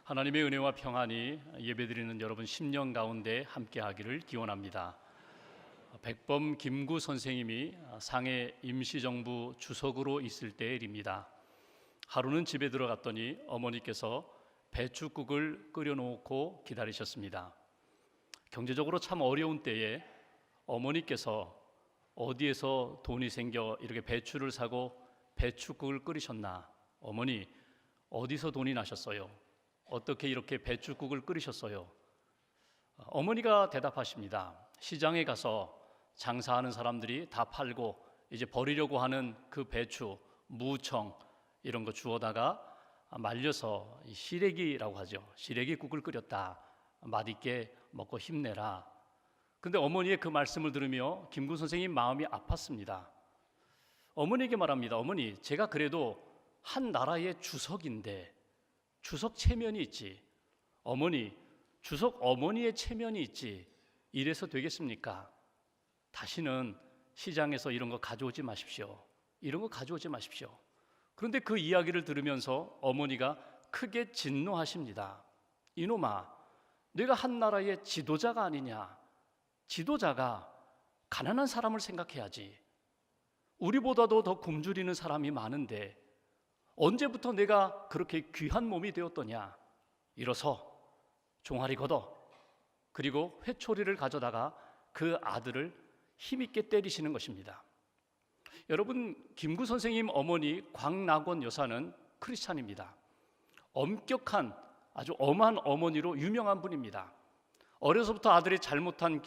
하나님의 은혜와 평안이 예배드리는 여러분 심령 가운데 함께하기를 기원합니다. 백범 김구 선생님이 상해 임시정부 주석으로 있을 때의 일입니다. 하루는 집에 들어갔더니 어머니께서 배춧국을 끓여놓고 기다리셨습니다. 경제적으로 참 어려운 때에 어머니께서 어디에서 돈이 생겨 이렇게 배추를 사고 배춧국을 끓이셨나? 어머니, 어디서 돈이 나셨어요? 어떻게 이렇게 배춧국을 끓이셨어요? 어머니가 대답하십니다. 시장에 가서 장사하는 사람들이 다 팔고 이제 버리려고 하는 그 배추, 무청 이런 거 주워다가 말려서 시래기라고 하죠. 시래기국을 끓였다. 맛있게 먹고 힘내라. 근데 어머니의 그 말씀을 들으며 김구 선생님 마음이 아팠습니다. 어머니에게 말합니다. 어머니, 제가 그래도 한 나라의 주석인데 주석 체면이 있지. 어머니, 주석 어머니의 체면이 있지. 이래서 되겠습니까? 다시는 시장에서 이런 거 가져오지 마십시오. 이런 거 가져오지 마십시오. 그런데 그 이야기를 들으면서 어머니가 크게 진노하십니다. 이놈아, 네가 한 나라의 지도자가 아니냐. 지도자가 가난한 사람을 생각해야지. 우리보다도 더 굶주리는 사람이 많은데 언제부터 내가 그렇게 귀한 몸이 되었더냐. 일어서 종아리 걷어. 그리고 회초리를 가져다가 그 아들을 힘있게 때리시는 것입니다. 여러분, 김구 선생님 어머니 광낙원 여사는 크리스찬입니다. 엄격한 아주 엄한 어머니로 유명한 분입니다. 어려서부터 아들이 잘못한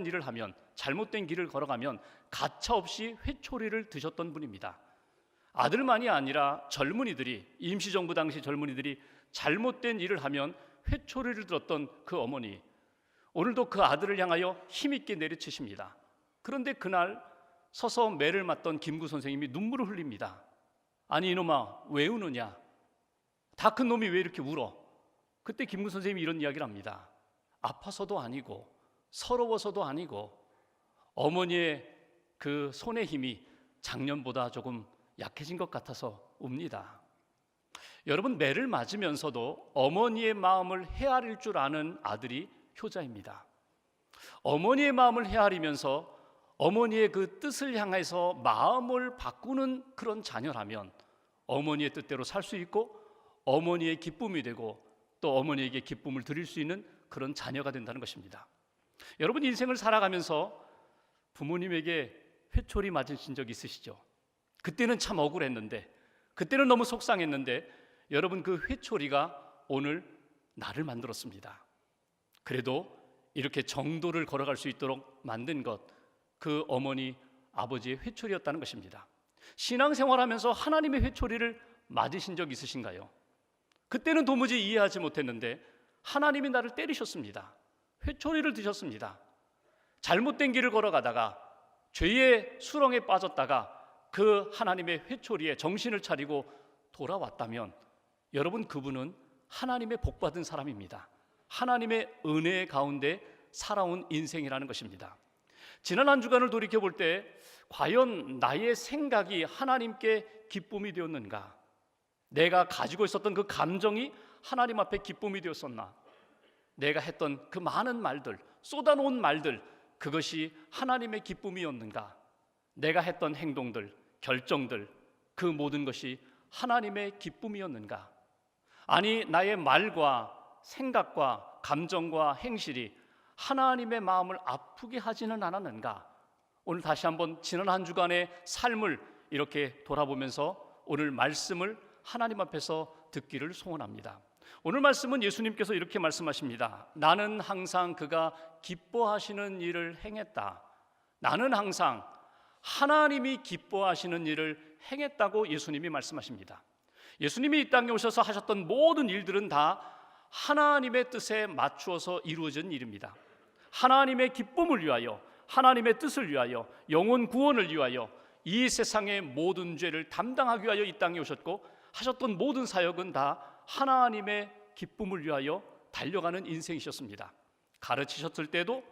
일을 하면, 잘못된 길을 걸어가면 가차없이 회초리를 드셨던 분입니다. 아들만이 아니라 젊은이들이, 임시정부 당시 젊은이들이 잘못된 일을 하면 회초리를 들었던 그 어머니, 오늘도 그 아들을 향하여 힘있게 내리치십니다. 그런데 그날 서서 매를 맞던 김구 선생님이 눈물을 흘립니다. 아니 이놈아, 왜 우느냐? 다 큰 놈이 왜 이렇게 울어? 그때 김구 선생님이 이런 이야기를 합니다. 아파서도 아니고 서러워서도 아니고 어머니의 그 손의 힘이 작년보다 조금 약해진 것 같아서 웁니다. 여러분, 매를 맞으면서도 어머니의 마음을 헤아릴 줄 아는 아들이 효자입니다. 어머니의 마음을 헤아리면서 어머니의 그 뜻을 향해서 마음을 바꾸는 그런 자녀라면 어머니의 뜻대로 살 수 있고 어머니의 기쁨이 되고 또 어머니에게 기쁨을 드릴 수 있는 그런 자녀가 된다는 것입니다. 여러분, 인생을 살아가면서 부모님에게 회초리 맞으신 적 있으시죠? 그때는 참 억울했는데, 그때는 너무 속상했는데 여러분, 그 회초리가 오늘 나를 만들었습니다. 그래도 이렇게 정도를 걸어갈 수 있도록 만든 것, 그 어머니, 아버지의 회초리였다는 것입니다. 신앙생활하면서 하나님의 회초리를 맞으신 적 있으신가요? 그때는 도무지 이해하지 못했는데 하나님이 나를 때리셨습니다. 회초리를 드셨습니다. 잘못된 길을 걸어가다가 죄의 수렁에 빠졌다가 그 하나님의 회초리에 정신을 차리고 돌아왔다면 여러분, 그분은 하나님의 복받은 사람입니다. 하나님의 은혜 가운데 살아온 인생이라는 것입니다. 지난 한 주간을 돌이켜볼 때 과연 나의 생각이 하나님께 기쁨이 되었는가? 내가 가지고 있었던 그 감정이 하나님 앞에 기쁨이 되었었나? 내가 했던 그 많은 말들, 쏟아놓은 말들, 그것이 하나님의 기쁨이었는가? 내가 했던 행동들, 결정들, 그 모든 것이 하나님의 기쁨이었는가? 아니, 나의 말과 생각과 감정과 행실이 하나님의 마음을 아프게 하지는 않았는가? 오늘 다시 한번 지난 한 주간의 삶을 이렇게 돌아보면서 오늘 말씀을 하나님 앞에서 듣기를 소원합니다. 오늘 말씀은 예수님께서 이렇게 말씀하십니다. 나는 항상 그가 기뻐하시는 일을 행했다. 나는 항상 하나님이 기뻐하시는 일을 행했다고 예수님이 말씀하십니다. 예수님이 이 땅에 오셔서 하셨던 모든 일들은 다 하나님의 뜻에 맞추어서 이루어진 일입니다. 하나님의 기쁨을 위하여, 하나님의 뜻을 위하여, 영혼 구원을 위하여 이 세상의 모든 죄를 담당하기 위하여 이 땅에 오셨고 하셨던 모든 사역은 다 하나님의 기쁨을 위하여 달려가는 인생이셨습니다. 가르치셨을 때도,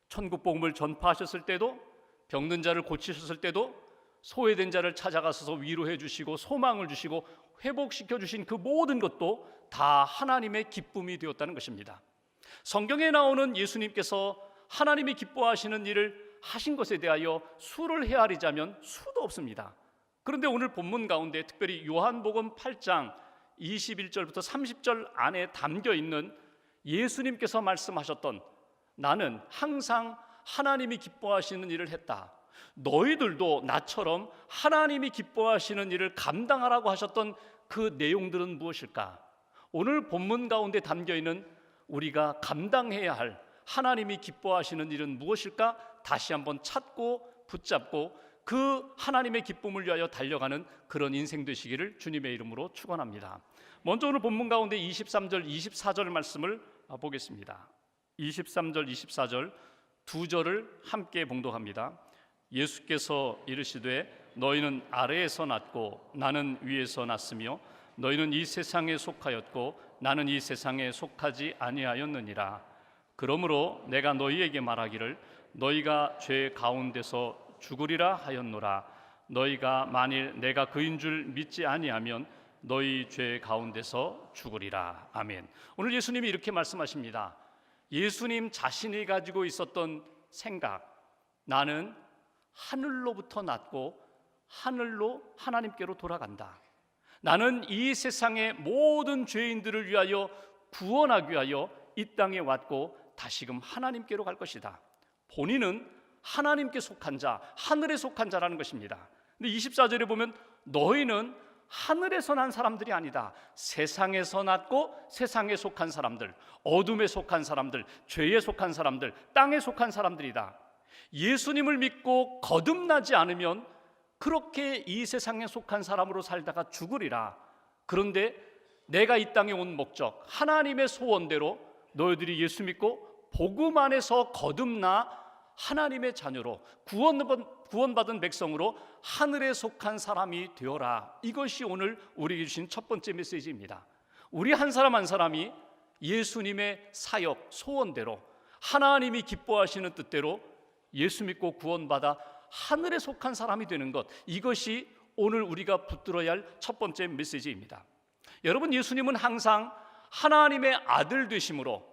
천국 복음을 전파하셨을 때도, 병든 자를 고치셨을 때도, 소외된 자를 찾아가서 위로해 주시고 소망을 주시고 회복시켜 주신 그 모든 것도 다 하나님의 기쁨이 되었다는 것입니다. 성경에 나오는 예수님께서 하나님이 기뻐하시는 일을 하신 것에 대하여 수를 헤아리자면 수도 없습니다. 그런데 오늘 본문 가운데 특별히 요한복음 8장 21절부터 30절 안에 담겨 있는 예수님께서 말씀하셨던 나는 항상 하나님이 기뻐하시는 일을 했다, 너희들도 나처럼 하나님이 기뻐하시는 일을 감당하라고 하셨던 그 내용들은 무엇일까? 오늘 본문 가운데 담겨 있는 우리가 감당해야 할 하나님이 기뻐하시는 일은 무엇일까? 다시 한번 찾고 붙잡고 그 하나님의 기쁨을 위하여 달려가는 그런 인생 되시기를 주님의 이름으로 축원합니다. 먼저 오늘 본문 가운데 23절 24절 말씀을 보겠습니다. 23절 24절 두 절을 함께 봉독합니다. 예수께서 이르시되 너희는 아래에서 났고 나는 위에서 났으며 너희는 이 세상에 속하였고 나는 이 세상에 속하지 아니하였느니라. 그러므로 내가 너희에게 말하기를 너희가 죄 가운데서 죽으리라 하였노라. 너희가 만일 내가 그인 줄 믿지 아니하면 너희 죄 가운데서 죽으리라. 아멘. 오늘 예수님이 이렇게 말씀하십니다. 예수님 자신이 가지고 있었던 생각, 나는 하늘로부터 났고 하늘로 하나님께로 돌아간다. 나는 이 세상의 모든 죄인들을 위하여 구원하기 위하여 이 땅에 왔고 다시금 하나님께로 갈 것이다. 본인은 하나님께 속한 자, 하늘에 속한 자라는 것입니다. 근데 24절에 보면 너희는 하늘에서 난 사람들이 아니다. 세상에서 났고 세상에 속한 사람들, 어둠에 속한 사람들, 죄에 속한 사람들, 땅에 속한 사람들이다. 예수님을 믿고 거듭나지 않으면 그렇게 이 세상에 속한 사람으로 살다가 죽으리라. 그런데 내가 이 땅에 온 목적, 하나님의 소원대로 너희들이 예수 믿고 복음 안에서 거듭나 하나님의 자녀로 구원받은 백성으로 하늘에 속한 사람이 되어라. 이것이 오늘 우리에게 주신 첫 번째 메시지입니다. 우리 한 사람 한 사람이 예수님의 사역, 소원대로 하나님이 기뻐하시는 뜻대로 예수 믿고 구원받아 하늘에 속한 사람이 되는 것, 이것이 오늘 우리가 붙들어야 할 첫 번째 메시지입니다. 여러분, 예수님은 항상 하나님의 아들 되심으로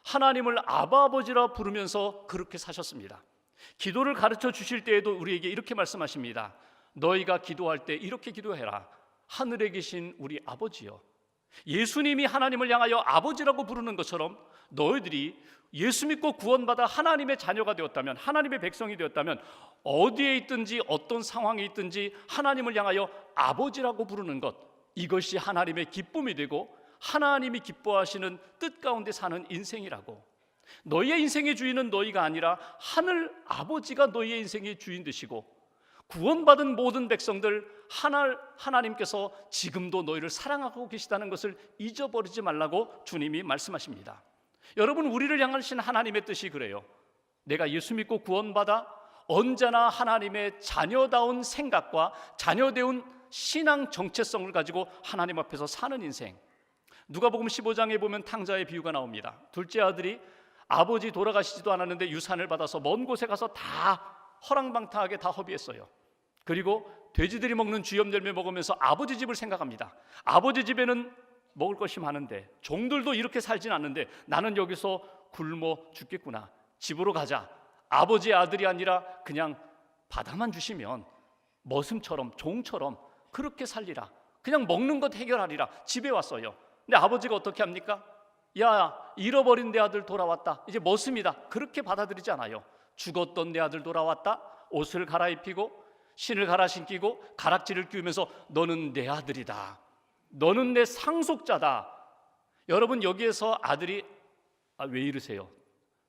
하나님을 아바 아버지라 부르면서 그렇게 사셨습니다. 기도를 가르쳐 주실 때에도 우리에게 이렇게 말씀하십니다. 너희가 기도할 때 이렇게 기도해라. 하늘에 계신 우리 아버지여. 예수님이 하나님을 향하여 아버지라고 부르는 것처럼 너희들이 예수 믿고 구원받아 하나님의 자녀가 되었다면, 하나님의 백성이 되었다면 어디에 있든지 어떤 상황에 있든지 하나님을 향하여 아버지라고 부르는 것, 이것이 하나님의 기쁨이 되고 하나님이 기뻐하시는 뜻 가운데 사는 인생이라고. 너희의 인생의 주인은 너희가 아니라 하늘 아버지가 너희의 인생의 주인 되시고 구원받은 모든 백성들 하나님께서 지금도 너희를 사랑하고 계시다는 것을 잊어버리지 말라고 주님이 말씀하십니다. 여러분, 우리를 향하신 하나님의 뜻이 그래요. 내가 예수 믿고 구원받아 언제나 하나님의 자녀다운 생각과 자녀다운 신앙 정체성을 가지고 하나님 앞에서 사는 인생. 누가복음 15장에 보면 탕자의 비유가 나옵니다. 둘째 아들이 아버지 돌아가시지도 않았는데 유산을 받아서 먼 곳에 가서 다 허랑방탕하게 다 허비했어요. 그리고 돼지들이 먹는 쥐염열매 먹으면서 아버지 집을 생각합니다. 아버지 집에는 먹을 것이 많은데, 종들도 이렇게 살진 않는데 나는 여기서 굶어 죽겠구나. 집으로 가자. 아버지의 아들이 아니라 그냥 받아만 주시면 머슴처럼 종처럼 그렇게 살리라. 그냥 먹는 것 해결하리라. 집에 왔어요. 근데 아버지가 어떻게 합니까? 야, 잃어버린 내 아들 돌아왔다. 이제 머슴이다. 그렇게 받아들이지 않아요. 죽었던 내 아들 돌아왔다. 옷을 갈아입히고 신을 갈아 신기고 가락지를 끼우면서 너는 내 아들이다. 너는 내 상속자다. 여러분, 여기에서 아들이 왜 이러세요?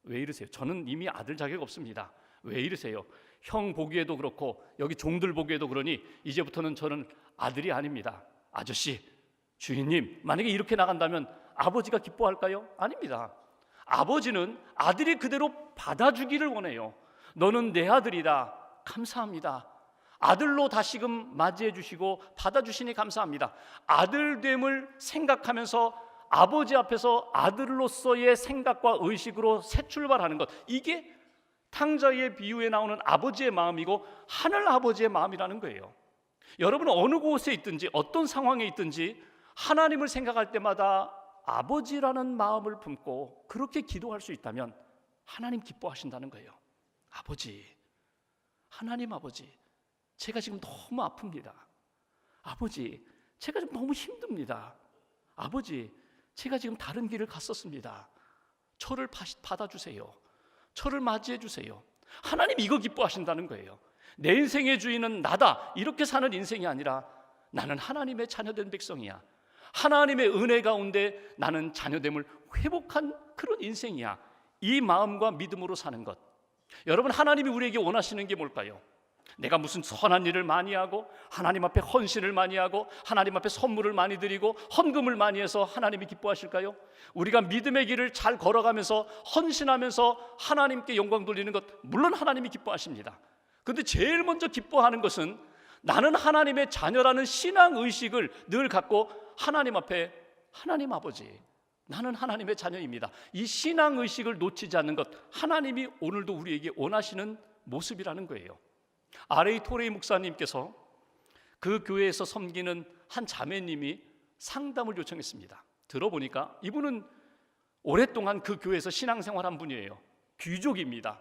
왜 이러세요? 저는 이미 아들 자격 없습니다. 왜 이러세요? 형 보기에도 그렇고 여기 종들 보기에도 그러니 이제부터는 저는 아들이 아닙니다. 아저씨, 주인님, 만약에 이렇게 나간다면 아버지가 기뻐할까요? 아닙니다. 아버지는 아들이 그대로 받아주기를 원해요. 너는 내 아들이다. 감사합니다. 아들로 다시금 맞이해 주시고 받아주시니 감사합니다. 아들됨을 생각하면서 아버지 앞에서 아들로서의 생각과 의식으로 새 출발하는 것, 이게 탕자의 비유에 나오는 아버지의 마음이고 하늘 아버지의 마음이라는 거예요. 여러분은 어느 곳에 있든지 어떤 상황에 있든지 하나님을 생각할 때마다 아버지라는 마음을 품고 그렇게 기도할 수 있다면 하나님 기뻐하신다는 거예요. 아버지, 하나님 아버지, 제가 지금 너무 아픕니다. 아버지, 제가 지금 너무 힘듭니다. 아버지, 제가 지금 다른 길을 갔었습니다. 저를 받아주세요. 저를 맞이해 주세요. 하나님 이거 기뻐하신다는 거예요. 내 인생의 주인은 나다, 이렇게 사는 인생이 아니라 나는 하나님의 자녀된 백성이야. 하나님의 은혜 가운데 나는 자녀됨을 회복한 그런 인생이야. 이 마음과 믿음으로 사는 것. 여러분, 하나님이 우리에게 원하시는 게 뭘까요? 내가 무슨 선한 일을 많이 하고 하나님 앞에 헌신을 많이 하고 하나님 앞에 선물을 많이 드리고 헌금을 많이 해서 하나님이 기뻐하실까요? 우리가 믿음의 길을 잘 걸어가면서 헌신하면서 하나님께 영광 돌리는 것, 물론 하나님이 기뻐하십니다. 그런데 제일 먼저 기뻐하는 것은 나는 하나님의 자녀라는 신앙의식을 늘 갖고 하나님 앞에, 하나님 아버지, 나는 하나님의 자녀입니다, 이 신앙의식을 놓치지 않는 것, 하나님이 오늘도 우리에게 원하시는 모습이라는 거예요. R.A. 토레이 목사님께서 그 교회에서 섬기는 한 자매님이 상담을 요청했습니다. 들어보니까 이분은 오랫동안 그 교회에서 신앙생활한 분이에요. 귀족입니다.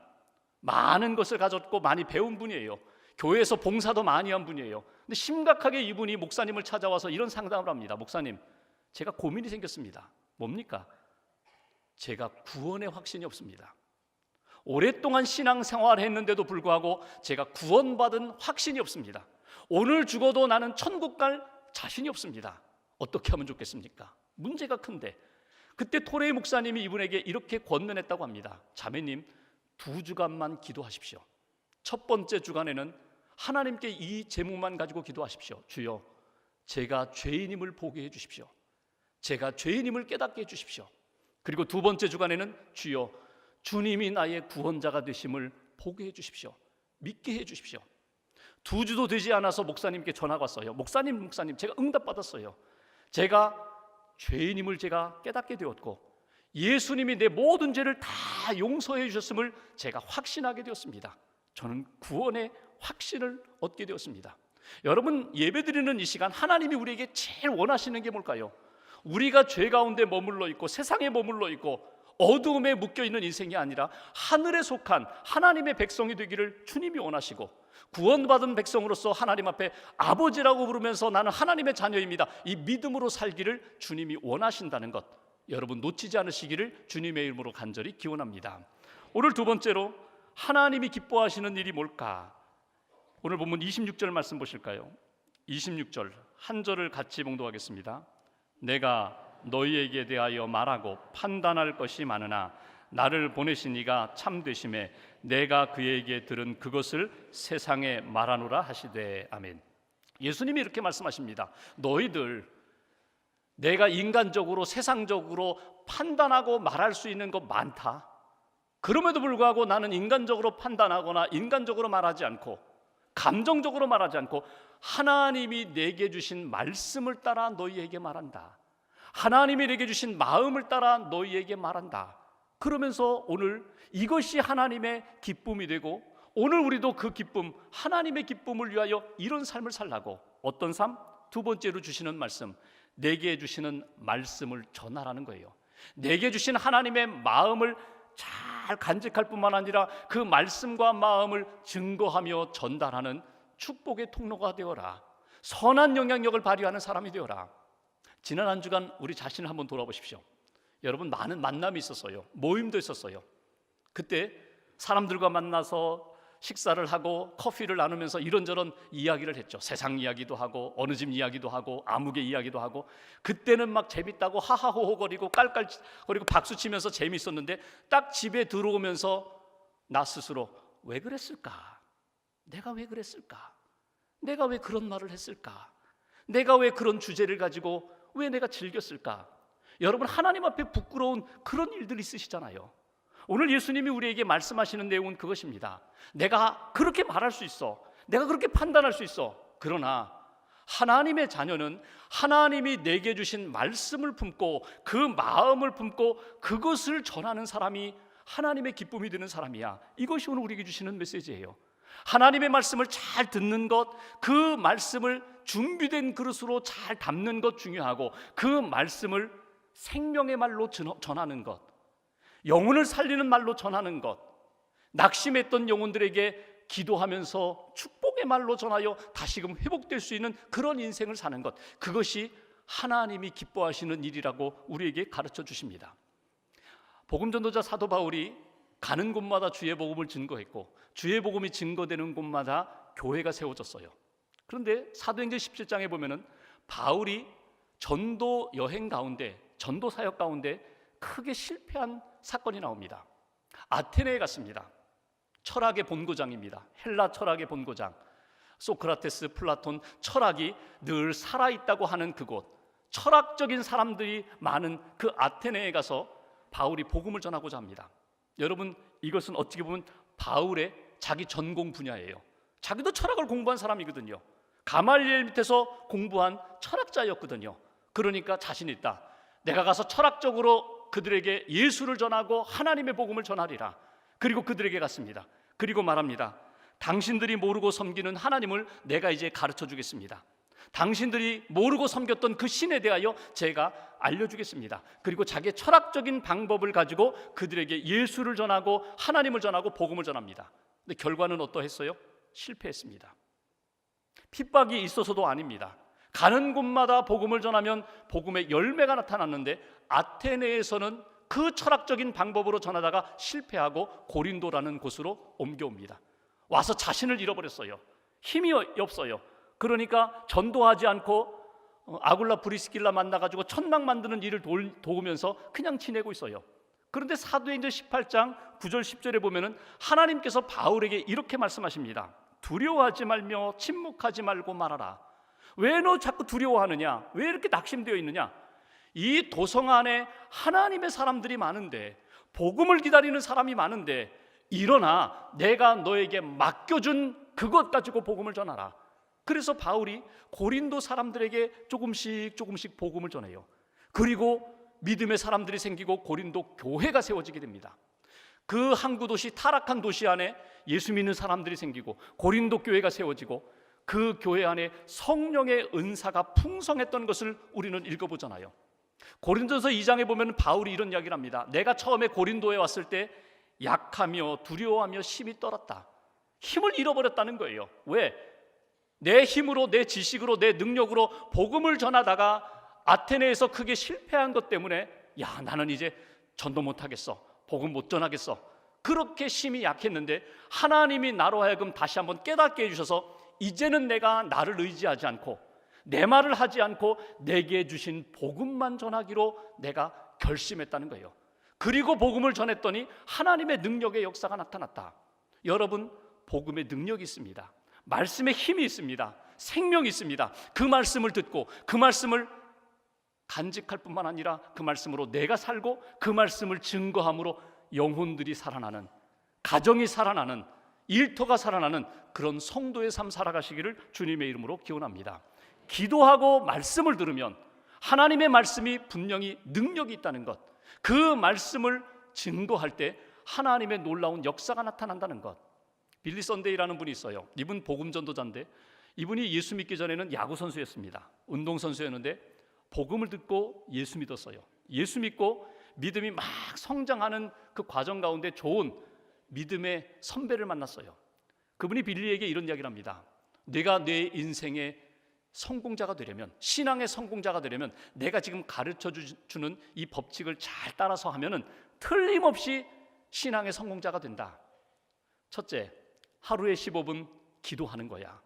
많은 것을 가졌고 많이 배운 분이에요. 교회에서 봉사도 많이 한 분이에요. 근데 심각하게 이분이 목사님을 찾아와서 이런 상담을 합니다. 목사님, 제가 고민이 생겼습니다. 뭡니까? 제가 구원의 확신이 없습니다. 오랫동안 신앙생활을 했는데도 불구하고 제가 구원받은 확신이 없습니다. 오늘 죽어도 나는 천국 갈 자신이 없습니다. 어떻게 하면 좋겠습니까? 문제가 큰데. 그때 토레이 목사님이 이분에게 이렇게 권면했다고 합니다. 자매님, 2주간만 기도하십시오. 첫 번째 주간에는 하나님께 이 제목만 가지고 기도하십시오. 주여, 제가 죄인임을 보게 해주십시오. 제가 죄인임을 깨닫게 해주십시오. 그리고 두 번째 주간에는 주여, 주님이 나의 구원자가 되심을 보게 해주십시오. 믿게 해주십시오. 2주도 되지 않아서 목사님께 전화가 왔어요. 목사님, 제가 응답받았어요. 제가 죄인임을 제가 깨닫게 되었고 예수님이 내 모든 죄를 다 용서해 주셨음을 제가 확신하게 되었습니다. 저는 구원의 확신을 얻게 되었습니다. 여러분, 예배드리는 이 시간 하나님이 우리에게 제일 원하시는 게 뭘까요? 우리가 죄 가운데 머물러 있고 세상에 머물러 있고 어두움에 묶여있는 인생이 아니라 하늘에 속한 하나님의 백성이 되기를 주님이 원하시고, 구원받은 백성으로서 하나님 앞에 아버지라고 부르면서 나는 하나님의 자녀입니다, 이 믿음으로 살기를 주님이 원하신다는 것, 여러분 놓치지 않으시기를 주님의 이름으로 간절히 기원합니다. 오늘 두 번째로 하나님이 기뻐하시는 일이 뭘까? 오늘 본문 26절 말씀 보실까요? 26절 한 절을 같이 봉독하겠습니다. 내가 너희에게 대하여 말하고 판단할 것이 많으나 나를 보내신 이가 참되심에 내가 그에게 들은 그것을 세상에 말하노라 하시되. 아멘. 예수님이 이렇게 말씀하십니다. 너희들, 내가 인간적으로 세상적으로 판단하고 말할 수 있는 것 많다. 그럼에도 불구하고 나는 인간적으로 판단하거나 인간적으로 말하지 않고 감정적으로 말하지 않고 하나님이 내게 주신 말씀을 따라 너희에게 말한다. 하나님이 내게 주신 마음을 따라 너희에게 말한다. 그러면서 오늘 이것이 하나님의 기쁨이 되고, 오늘 우리도 그 기쁨, 하나님의 기쁨을 위하여 이런 삶을 살라고, 어떤 삶? 두 번째로 주시는 말씀, 내게 주시는 말씀을 전하라는 거예요. 내게 주신 하나님의 마음을 잘 간직할 뿐만 아니라 그 말씀과 마음을 증거하며 전달하는 축복의 통로가 되어라. 선한 영향력을 발휘하는 사람이 되어라. 지난 한 주간 우리 자신을 한번 돌아보십시오. 여러분, 많은 만남이 있었어요. 모임도 있었어요. 그때 사람들과 만나서 식사를 하고 커피를 나누면서 이런저런 이야기를 했죠. 세상 이야기도 하고 어느 집 이야기도 하고 아무개 이야기도 하고, 그때는 막 재밌다고 하하호호거리고 깔깔거리고 박수치면서 재밌었는데 딱 집에 들어오면서 나 스스로 왜 그랬을까? 내가 왜 그랬을까? 내가 왜 그런 말을 했을까? 내가 왜 그런 주제를 가지고 왜 내가 즐겼을까? 여러분, 하나님 앞에 부끄러운 그런 일들이 있으시잖아요. 오늘 예수님이 우리에게 말씀하시는 내용은 그것입니다. 내가 그렇게 말할 수 있어, 내가 그렇게 판단할 수 있어. 그러나 하나님의 자녀는 하나님이 내게 주신 말씀을 품고 그 마음을 품고 그것을 전하는 사람이 하나님의 기쁨이 되는 사람이야. 이것이 오늘 우리에게 주시는 메시지예요. 하나님의 말씀을 잘 듣는 것, 그 말씀을 준비된 그릇으로 잘 담는 것 중요하고, 그 말씀을 생명의 말로 전하는 것, 영혼을 살리는 말로 전하는 것, 낙심했던 영혼들에게 기도하면서 축복의 말로 전하여 다시금 회복될 수 있는 그런 인생을 사는 것, 그것이 하나님이 기뻐하시는 일이라고 우리에게 가르쳐 주십니다. 복음전도자 사도 바울이 가는 곳마다 주의 복음을 증거했고, 주의 복음이 증거되는 곳마다 교회가 세워졌어요. 그런데 사도행전 17장에 보면은 바울이 전도 여행 가운데, 전도 사역 가운데 크게 실패한 사건이 나옵니다. 아테네에 갔습니다. 철학의 본고장입니다. 헬라 철학의 본고장. 소크라테스, 플라톤, 철학이 늘 살아있다고 하는 그곳, 철학적인 사람들이 많은 그 아테네에 가서 바울이 복음을 전하고자 합니다. 여러분, 이것은 어떻게 보면 바울의 자기 전공 분야예요. 자기도 철학을 공부한 사람이거든요. 가말리엘 밑에서 공부한 철학자였거든요. 그러니까 자신 있다. 내가 가서 철학적으로 그들에게 예수를 전하고 하나님의 복음을 전하리라. 그리고 그들에게 갔습니다. 그리고 말합니다. 당신들이 모르고 섬기는 하나님을 내가 이제 가르쳐 주겠습니다. 당신들이 모르고 섬겼던 그 신에 대하여 제가 알려주겠습니다. 그리고 자기의 철학적인 방법을 가지고 그들에게 예수를 전하고 하나님을 전하고 복음을 전합니다. 근데 결과는 어떠했어요? 실패했습니다. 핍박이 있어서도 아닙니다. 가는 곳마다 복음을 전하면 복음의 열매가 나타났는데, 아테네에서는 그 철학적인 방법으로 전하다가 실패하고 고린도라는 곳으로 옮겨옵니다. 와서 자신을 잃어버렸어요. 힘이 없어요. 그러니까 전도하지 않고 아굴라 브리스길라 만나가지고 천막 만드는 일을 도우면서 그냥 지내고 있어요. 그런데 사도행전 18장 9절 10절에 보면은 하나님께서 바울에게 이렇게 말씀하십니다. 두려워하지 말며 침묵하지 말고 말하라. 왜 너 자꾸 두려워하느냐? 왜 이렇게 낙심되어 있느냐? 이 도성 안에 하나님의 사람들이 많은데, 복음을 기다리는 사람이 많은데, 일어나 내가 너에게 맡겨준 그것 가지고 복음을 전하라. 그래서 바울이 고린도 사람들에게 조금씩 복음을 전해요. 그리고 믿음의 사람들이 생기고 고린도 교회가 세워지게 됩니다. 그 항구 도시, 타락한 도시 안에 예수 믿는 사람들이 생기고 고린도 교회가 세워지고, 그 교회 안에 성령의 은사가 풍성했던 것을 우리는 읽어보잖아요. 고린도서 2장에 보면 바울이 이런 이야기를 합니다. 내가 처음에 고린도에 왔을 때 약하며 두려워하며 심히 떨었다. 힘을 잃어버렸다는 거예요. 왜? 내 힘으로, 내 지식으로, 내 능력으로 복음을 전하다가 아테네에서 크게 실패한 것 때문에, 야, 나는 이제 전도 못하겠어, 복음 못 전하겠어, 그렇게 심히 약했는데 하나님이 나로 하여금 다시 한번 깨닫게 해주셔서 이제는 내가 나를 의지하지 않고 내 말을 하지 않고 내게 주신 복음만 전하기로 내가 결심했다는 거예요. 그리고 복음을 전했더니 하나님의 능력의 역사가 나타났다. 여러분, 복음의 능력이 있습니다. 말씀의 힘이 있습니다. 생명이 있습니다. 그 말씀을 듣고 그 말씀을 간직할 뿐만 아니라 그 말씀으로 내가 살고 그 말씀을 증거함으로 영혼들이 살아나는, 가정이 살아나는, 일터가 살아나는 그런 성도의 삶 살아가시기를 주님의 이름으로 기원합니다. 기도하고 말씀을 들으면 하나님의 말씀이 분명히 능력이 있다는 것, 그 말씀을 증거할 때 하나님의 놀라운 역사가 나타난다는 것. 빌리 선데이라는 분이 있어요. 이분 복음 전도자인데, 이분이 예수 믿기 전에는 야구 선수였습니다. 운동 선수였는데 복음을 듣고 예수 믿었어요. 예수 믿고 믿음이 막 성장하는 그 과정 가운데 좋은 믿음의 선배를 만났어요. 그분이 빌리에게 이런 이야기를 합니다. 내가 내 인생의 성공자가 되려면, 신앙의 성공자가 되려면 내가 지금 가르쳐 주는 이 법칙을 잘 따라서 하면은 틀림없이 신앙의 성공자가 된다. 첫째, 하루에 15분 기도하는 거야.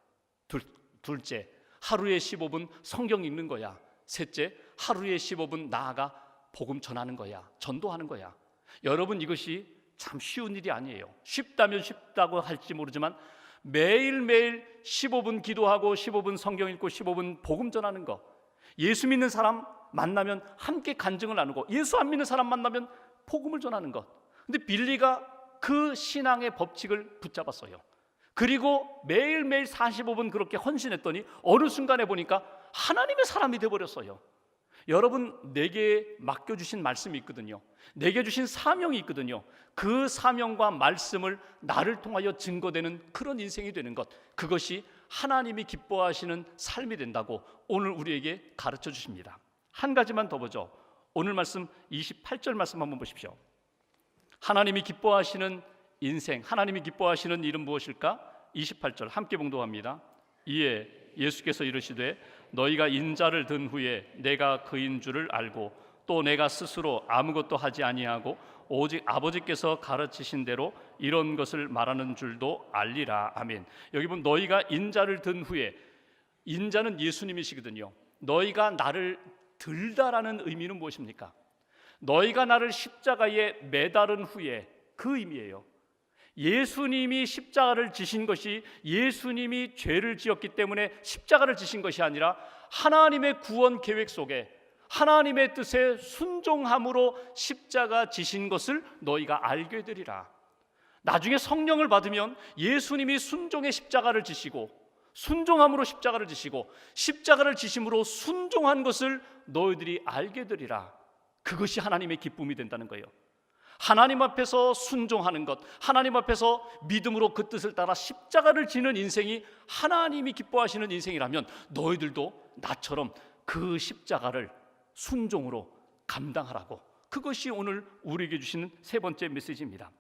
둘째, 하루에 15분 성경 읽는 거야. 셋째, 하루에 15분 나아가 복음 전하는 거야. 전도하는 거야. 여러분, 이것이 참 쉬운 일이 아니에요. 쉽다면 쉽다고 할지 모르지만 매일매일 15분 기도하고 15분 성경 읽고 15분 복음 전하는 거, 예수 믿는 사람 만나면 함께 간증을 나누고 예수 안 믿는 사람 만나면 복음을 전하는 것. 근데 빌리가 그 신앙의 법칙을 붙잡았어요. 그리고 매일매일 45분 그렇게 헌신했더니 어느 순간에 보니까 하나님의 사람이 되어버렸어요. 여러분, 내게 맡겨주신 말씀이 있거든요. 내게 주신 사명이 있거든요. 그 사명과 말씀을 나를 통하여 증거되는 그런 인생이 되는 것, 그것이 하나님이 기뻐하시는 삶이 된다고 오늘 우리에게 가르쳐 주십니다. 한 가지만 더 보죠. 오늘 말씀 28절 말씀 한번 보십시오. 하나님이 기뻐하시는 인생, 하나님이 기뻐하시는 일은 무엇일까? 28절 함께 봉독합니다. 이에 예수께서 이르시되 너희가 인자를 든 후에 내가 그인 줄을 알고 또 내가 스스로 아무것도 하지 아니하고 오직 아버지께서 가르치신 대로 이런 것을 말하는 줄도 알리라. 아멘. 여기 보면 너희가 인자를 든 후에, 인자는 예수님이시거든요. 너희가 나를 들다라는 의미는 무엇입니까? 너희가 나를 십자가에 매달은 후에, 그 의미예요. 예수님이 십자가를 지신 것이 예수님이 죄를 지었기 때문에 십자가를 지신 것이 아니라 하나님의 구원 계획 속에 하나님의 뜻에 순종함으로 십자가 지신 것을 너희가 알게 되리라. 나중에 성령을 받으면 예수님이 순종의 십자가를 지시고 순종함으로 십자가를 지시고 십자가를 지심으로 순종한 것을 너희들이 알게 되리라. 그것이 하나님의 기쁨이 된다는 거예요. 하나님 앞에서 순종하는 것, 하나님 앞에서 믿음으로 그 뜻을 따라 십자가를 지는 인생이 하나님이 기뻐하시는 인생이라면 너희들도 나처럼 그 십자가를 순종으로 감당하라고, 그것이 오늘 우리에게 주시는 세 번째 메시지입니다.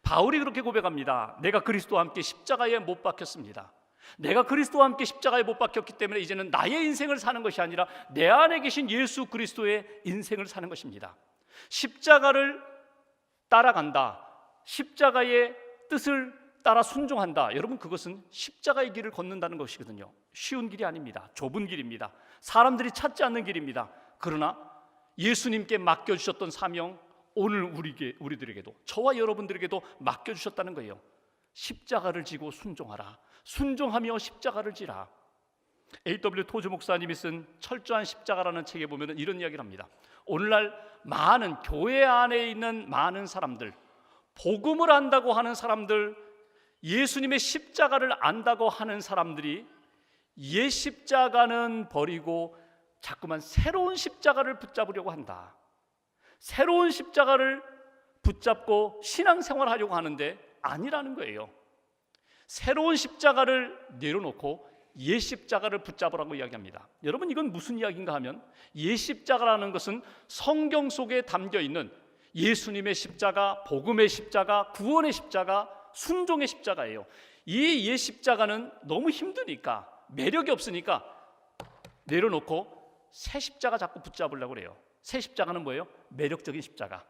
바울이 그렇게 고백합니다. 내가 그리스도와 함께 십자가에 못 박혔습니다. 내가 그리스도와 함께 십자가에 못 박혔기 때문에 이제는 나의 인생을 사는 것이 아니라 내 안에 계신 예수 그리스도의 인생을 사는 것입니다. 십자가를 따라간다, 십자가의 뜻을 따라 순종한다. 여러분, 그것은 십자가의 길을 걷는다는 것이거든요. 쉬운 길이 아닙니다. 좁은 길입니다. 사람들이 찾지 않는 길입니다. 그러나 예수님께 맡겨주셨던 사명, 오늘 우리들에게도, 저와 여러분들에게도 맡겨주셨다는 거예요. 십자가를 지고 순종하라. 순종하며 십자가를 지라. A.W. 토즈 목사님이 쓴 철저한 십자가라는 책에 보면 이런 이야기를 합니다. 오늘날 많은 교회 안에 있는 많은 사람들, 복음을 안다고 하는 사람들, 예수님의 십자가를 안다고 하는 사람들이 옛 십자가는 버리고 자꾸만 새로운 십자가를 붙잡으려고 한다. 새로운 십자가를 붙잡고 신앙생활하려고 하는데 아니라는 거예요. 새로운 십자가를 내려놓고 옛 십자가를 붙잡으라고 이야기합니다. 여러분, 이건 무슨 이야기인가 하면 옛 십자가라는 것은 성경 속에 담겨 있는 예수님의 십자가, 복음의 십자가, 구원의 십자가, 순종의 십자가예요. 이 옛 십자가는 너무 힘드니까, 매력이 없으니까 내려놓고 새 십자가 자꾸 붙잡으려고 그래요. 새 십자가는 뭐예요? 매력적인 십자가.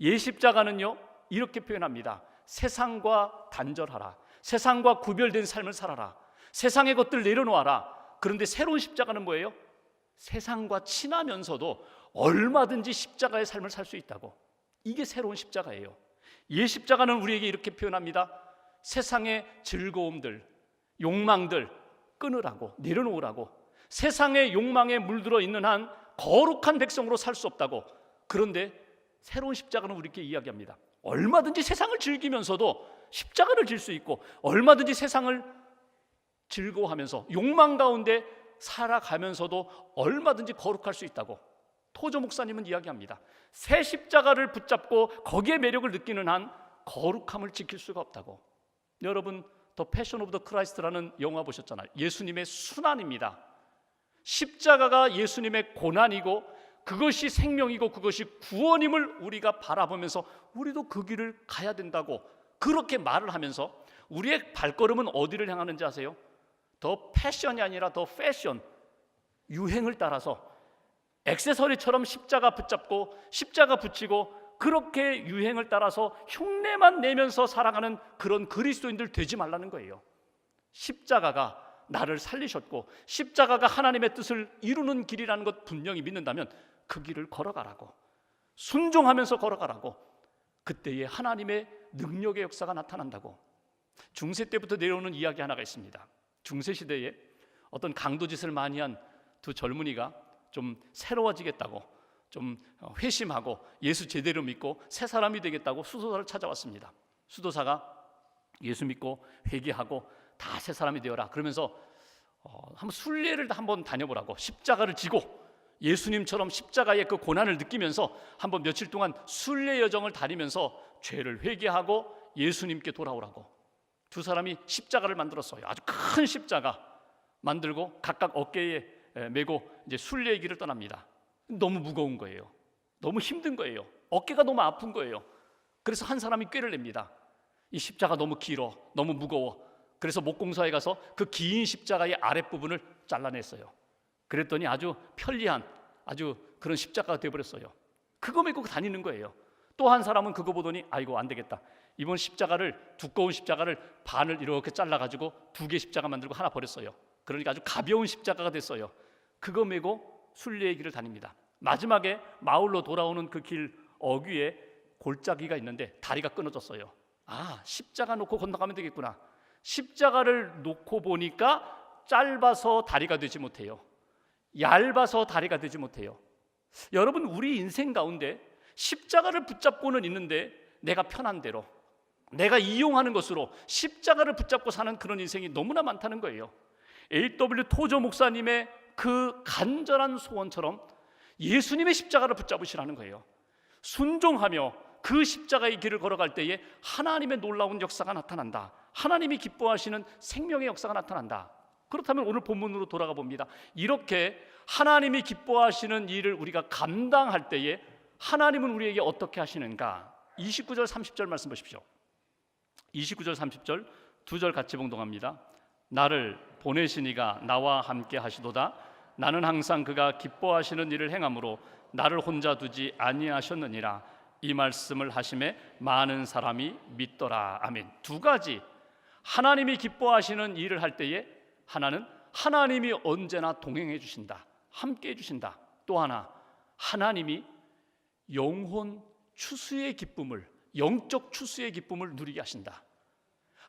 옛 십자가는요, 이렇게 표현합니다. 세상과 단절하라. 세상과 구별된 삶을 살아라. 세상의 것들 내려놓아라. 그런데 새로운 십자가는 뭐예요? 세상과 친하면서도 얼마든지 십자가의 삶을 살 수 있다고. 이게 새로운 십자가예요. 옛 십자가는 우리에게 이렇게 표현합니다. 세상의 즐거움들, 욕망들 끊으라고, 내려놓으라고. 세상의 욕망에 물들어 있는 한 거룩한 백성으로 살 수 없다고. 그런데 새로운 십자가는 우리에게 이야기합니다. 얼마든지 세상을 즐기면서도 십자가를 질 수 있고, 얼마든지 세상을 즐거워하면서 욕망 가운데 살아가면서도 얼마든지 거룩할 수 있다고 토저 목사님은 이야기합니다. 새 십자가를 붙잡고 거기에 매력을 느끼는 한 거룩함을 지킬 수가 없다고. 여러분, 더 패션 오브 더 크라이스트라는 영화 보셨잖아요. 예수님의 순환입니다. 십자가가 예수님의 고난이고 그것이 생명이고 그것이 구원임을 우리가 바라보면서 우리도 그 길을 가야 된다고 그렇게 말을 하면서 우리의 발걸음은 어디를 향하는지 아세요? 더 패션이 아니라 더 패션, 유행을 따라서 액세서리처럼 십자가 붙잡고 십자가 붙이고 그렇게 유행을 따라서 흉내만 내면서 살아가는 그런 그리스도인들 되지 말라는 거예요. 십자가가 나를 살리셨고 십자가가 하나님의 뜻을 이루는 길이라는 것 분명히 믿는다면 그 길을 걸어가라고, 순종하면서 걸어가라고. 그때에 하나님의 능력의 역사가 나타난다고. 중세 때부터 내려오는 이야기 하나가 있습니다. 중세 시대에 어떤 강도짓을 많이 한 두 젊은이가 좀 새로워지겠다고, 좀 회심하고 예수 제대로 믿고 새 사람이 되겠다고 수도사를 찾아왔습니다. 수도사가 예수 믿고 회개하고 다 새 사람이 되어라 그러면서 한번 순례를 한번 다녀보라고, 십자가를 지고 예수님처럼 십자가의 그 고난을 느끼면서 한번 며칠 동안 순례 여정을 다니면서 죄를 회개하고 예수님께 돌아오라고 두 사람이 십자가를 만들었어요. 아주 큰 십자가 만들고 각각 어깨에 메고 이제 순례의 길을 떠납니다. 너무 무거운 거예요. 너무 힘든 거예요. 어깨가 너무 아픈 거예요. 그래서 한 사람이 꾀를 냅니다. 이 십자가 너무 길어, 너무 무거워. 그래서 목공사에 가서 그 긴 십자가의 아랫부분을 잘라냈어요. 그랬더니 아주 편리한 아주 그런 십자가가 되어버렸어요. 그거 메고 다니는 거예요. 또 한 사람은 그거 보더니 아이고 안 되겠다. 이번 십자가를 두꺼운 십자가를 반을 이렇게 잘라가지고 두 개 십자가 만들고 하나 버렸어요. 그러니까 아주 가벼운 십자가가 됐어요. 그거 메고 순례의 길을 다닙니다. 마지막에 마을로 돌아오는 그 길 어귀에 골짜기가 있는데 다리가 끊어졌어요. 아, 십자가 놓고 건너가면 되겠구나. 십자가를 놓고 보니까 짧아서 다리가 되지 못해요. 얇아서 다리가 되지 못해요. 여러분, 우리 인생 가운데 십자가를 붙잡고는 있는데 내가 편한 대로 내가 이용하는 것으로 십자가를 붙잡고 사는 그런 인생이 너무나 많다는 거예요. A.W. 토저 목사님의 그 간절한 소원처럼 예수님의 십자가를 붙잡으시라는 거예요. 순종하며 그 십자가의 길을 걸어갈 때에 하나님의 놀라운 역사가 나타난다. 하나님이 기뻐하시는 생명의 역사가 나타난다. 그렇다면 오늘 본문으로 돌아가 봅니다. 이렇게 하나님이 기뻐하시는 일을 우리가 감당할 때에 하나님은 우리에게 어떻게 하시는가? 29절 30절 말씀 보십시오. 29절 30절 두 절 같이 봉독합니다. 나를 보내신 이가 나와 함께 하시도다. 나는 항상 그가 기뻐하시는 일을 행함으로 나를 혼자 두지 아니하셨느니라. 이 말씀을 하심에 많은 사람이 믿더라. 아멘. 두 가지, 하나님이 기뻐하시는 일을 할 때에 하나는 하나님이 언제나 동행해 주신다, 함께 해 주신다. 또 하나, 하나님이 영혼 추수의 기쁨을, 영적 추수의 기쁨을 누리게 하신다.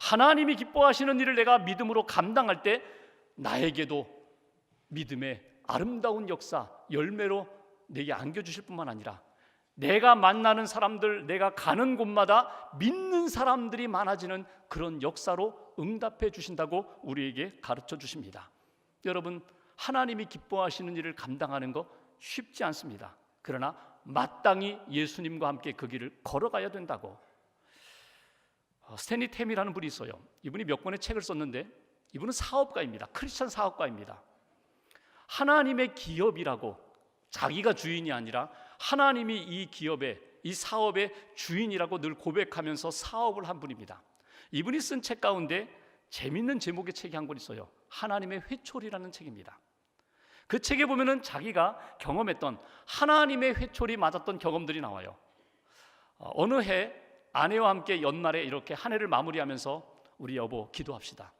하나님이 기뻐하시는 일을 내가 믿음으로 감당할 때 나에게도 믿음의 아름다운 역사, 열매로 내게 안겨주실 뿐만 아니라 내가 만나는 사람들, 내가 가는 곳마다 믿는 사람들이 많아지는 그런 역사로 응답해 주신다고 우리에게 가르쳐 주십니다. 여러분, 하나님이 기뻐하시는 일을 감당하는 거 쉽지 않습니다. 그러나 마땅히 예수님과 함께 그 길을 걸어가야 된다고. 스탠리 템이라는 분이 있어요. 이분이 몇 권의 책을 썼는데 이분은 사업가입니다. 크리스천 사업가입니다. 하나님의 기업이라고, 자기가 주인이 아니라 하나님이 이 기업의, 이 사업의 주인이라고 늘 고백하면서 사업을 한 분입니다. 이분이 쓴 책 가운데 재밌는 제목의 책이 한 권 있어요. 하나님의 회초리라는 책입니다. 그 책에 보면은 자기가 경험했던 하나님의 회초리 맞았던 경험들이 나와요. 어느 해 아내와 함께 연말에 이렇게 한 해를 마무리하면서 우리 여보 기도합시다.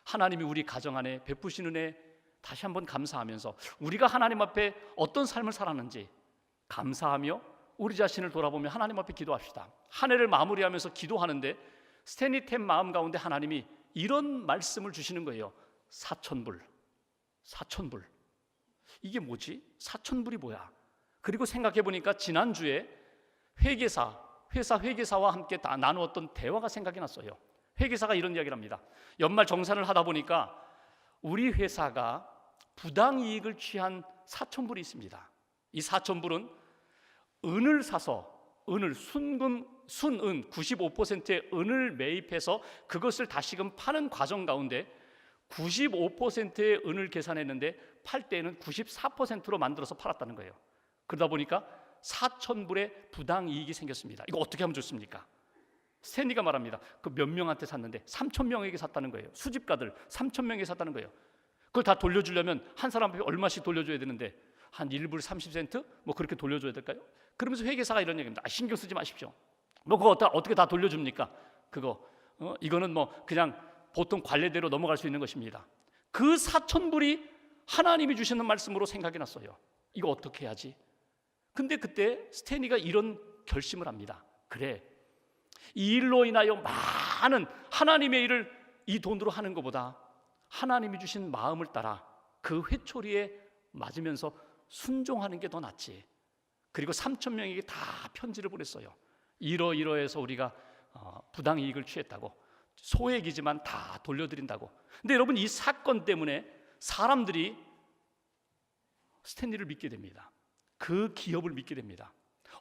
하나님이 우리 가정 안에 베푸시는 은혜 다시 한번 감사하면서 우리가 하나님 앞에 어떤 삶을 살았는지 감사하며 우리 자신을 돌아보며 하나님 앞에 기도합시다. 한 해를 마무리하면서 기도하는데 스탠리 템 마음 가운데 하나님이 이런 말씀을 주시는 거예요. 4,000불. 이게 뭐지? 4,000불이 뭐야? 그리고 생각해 보니까 지난주에 회사 회계사와 함께 다 나누었던 대화가 생각이 났어요. 회계사가 이런 이야기를 합니다. 연말 정산을 하다 보니까 우리 회사가 부당이익을 취한 4,000불이 있습니다. 이 4,000불은 은을 사서, 은을 순은 95%의 은을 매입해서 그것을 다시금 파는 과정 가운데 95%의 은을 계산했는데 팔 때에는 94%로 만들어서 팔았다는 거예요. 그러다 보니까 4,000불의 부당이익이 생겼습니다. 이거 어떻게 하면 좋습니까? 스탠리가 말합니다. 그 몇 명한테 샀는데 3,000명에게 샀다는 거예요. 수집가들 3,000명에게 샀다는 거예요. 그걸 다 돌려주려면 한 사람한테 얼마씩 돌려줘야 되는데 한 1불 30센트? 뭐 그렇게 돌려줘야 될까요? 그러면서 회계사가 이런 얘기입니다. 신경 쓰지 마십시오. 뭐 그거 어떻게 다 돌려줍니까? 이거는 뭐 그냥 보통 관례대로 넘어갈 수 있는 것입니다. 그 4,000불이 하나님이 주시는 말씀으로 생각이 났어요. 이거 어떻게 해야지? 근데 그때 스탠리가 이런 결심을 합니다. 그래, 이 일로 인하여 많은 하나님의 일을 이 돈으로 하는 것보다 하나님이 주신 마음을 따라 그 회초리에 맞으면서 순종하는 게 더 낫지. 그리고 3,000명에게 다 편지를 보냈어요. 이러이러해서 우리가 부당이익을 취했다고, 소액이지만 다 돌려드린다고. 근데 여러분, 이 사건 때문에 사람들이 스탠리를 믿게 됩니다. 그 기업을 믿게 됩니다.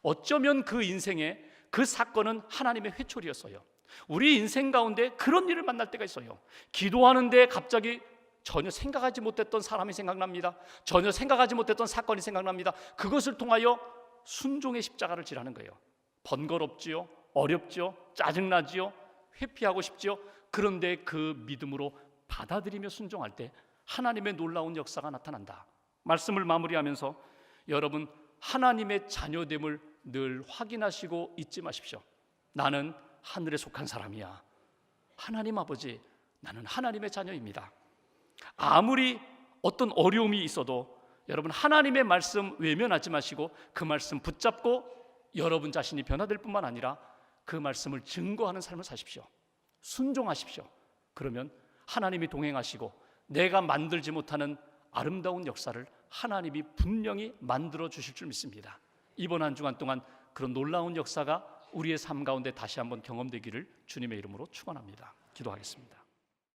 어쩌면 그 인생에 그 사건은 하나님의 회초리였어요. 우리 인생 가운데 그런 일을 만날 때가 있어요. 기도하는데 갑자기 전혀 생각하지 못했던 사람이 생각납니다. 전혀 생각하지 못했던 사건이 생각납니다. 그것을 통하여 순종의 십자가를 지라는 거예요. 번거롭지요, 어렵지요, 짜증나지요, 회피하고 싶지요. 그런데 그 믿음으로 받아들이며 순종할 때 하나님의 놀라운 역사가 나타난다. 말씀을 마무리하면서 여러분, 하나님의 자녀됨을 늘 확인하시고 잊지 마십시오. 나는 하늘에 속한 사람이야. 하나님 아버지, 나는 하나님의 자녀입니다. 아무리 어떤 어려움이 있어도 여러분, 하나님의 말씀 외면하지 마시고 그 말씀 붙잡고 여러분 자신이 변화될 뿐만 아니라 그 말씀을 증거하는 삶을 사십시오. 순종하십시오. 그러면 하나님이 동행하시고 내가 만들지 못하는 아름다운 역사를 하나님이 분명히 만들어 주실 줄 믿습니다. 이번 한 주간 동안 그런 놀라운 역사가 우리의 삶 가운데 다시 한번 경험되기를 주님의 이름으로 축원합니다. 기도하겠습니다.